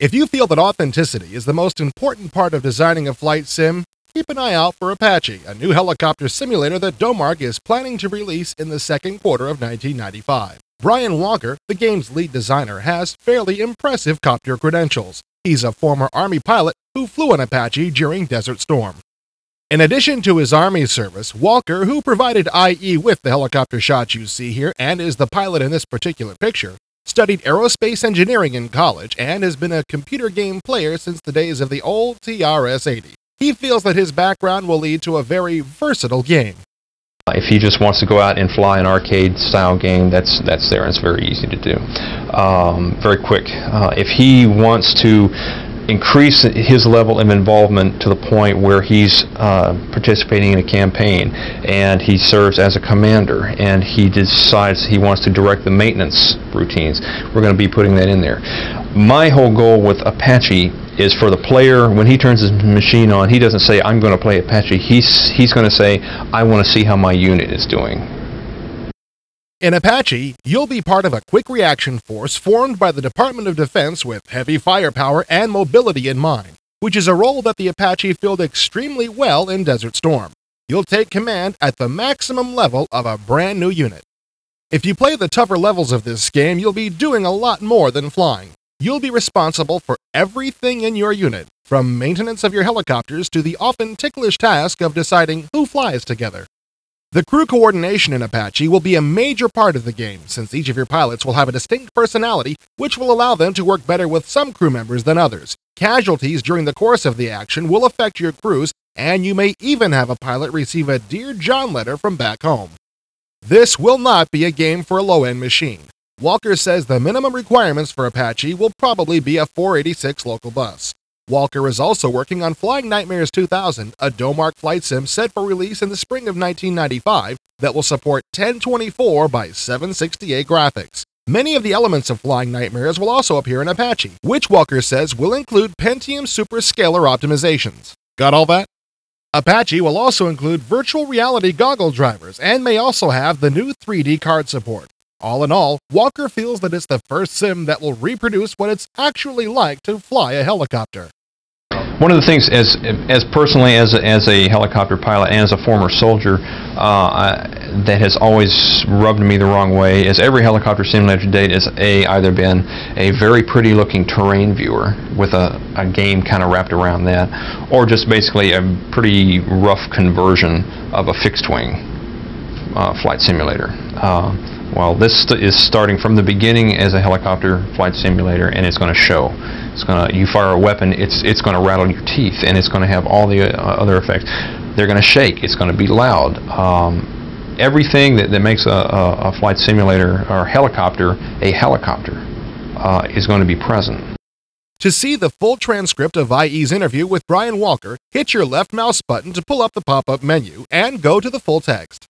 If you feel that authenticity is the most important part of designing a flight sim, keep an eye out for Apache, a new helicopter simulator that Domark is planning to release in the second quarter of 1995. Brian Walker, the game's lead designer, has fairly impressive copter credentials. He's a former Army pilot who flew an Apache during Desert Storm. In addition to his Army service, Walker, who provided IE with the helicopter shots you see here and is the pilot in this particular picture, studied aerospace engineering in college and has been a computer game player since the days of the old TRS-80. He feels that his background will lead to a very versatile game. If he just wants to go out and fly an arcade-style game, that's there, and it's very easy to do. Very quick. If he wants to increase his level of involvement to the point where he's participating in a campaign and he serves as a commander and he decides he wants to direct the maintenance routines, we're going to be putting that in there. My whole goal with Apache is for the player, when he turns his machine on, he doesn't say, I'm going to play Apache. He's going to say, I want to see how my unit is doing. In Apache, you'll be part of a quick reaction force formed by the Department of Defense with heavy firepower and mobility in mind, which is a role that the Apache filled extremely well in Desert Storm. You'll take command at the maximum level of a brand new unit. If you play the tougher levels of this game, you'll be doing a lot more than flying. You'll be responsible for everything in your unit, from maintenance of your helicopters to the often ticklish task of deciding who flies together. The crew coordination in Apache will be a major part of the game, since each of your pilots will have a distinct personality, which will allow them to work better with some crew members than others. Casualties during the course of the action will affect your crews, and you may even have a pilot receive a Dear John letter from back home. This will not be a game for a low-end machine. Walker says the minimum requirements for Apache will probably be a 486 local bus. Walker is also working on Flying Nightmares 2000, a Domark flight sim set for release in the spring of 1995 that will support 1024 by 768 graphics. Many of the elements of Flying Nightmares will also appear in Apache, which Walker says will include Pentium superscalar optimizations. Got all that? Apache will also include virtual reality goggle drivers and may also have the new 3D card support. All in all, Walker feels that it's the first sim that will reproduce what it's actually like to fly a helicopter. One of the things, as personally as a helicopter pilot and as a former soldier, that has always rubbed me the wrong way is every helicopter simulator to date has either been a very pretty looking terrain viewer with a game kind of wrapped around that, or just basically a pretty rough conversion of a fixed wing flight simulator. Well, this is starting from the beginning as a helicopter flight simulator, and it's going to show. You fire a weapon, it's going to rattle your teeth, and it's going to have all the other effects. They're going to shake. It's going to be loud. Everything that makes a flight simulator or helicopter a helicopter is going to be present. To see the full transcript of IE's interview with Brian Walker, hit your left mouse button to pull up the pop-up menu and go to the full text.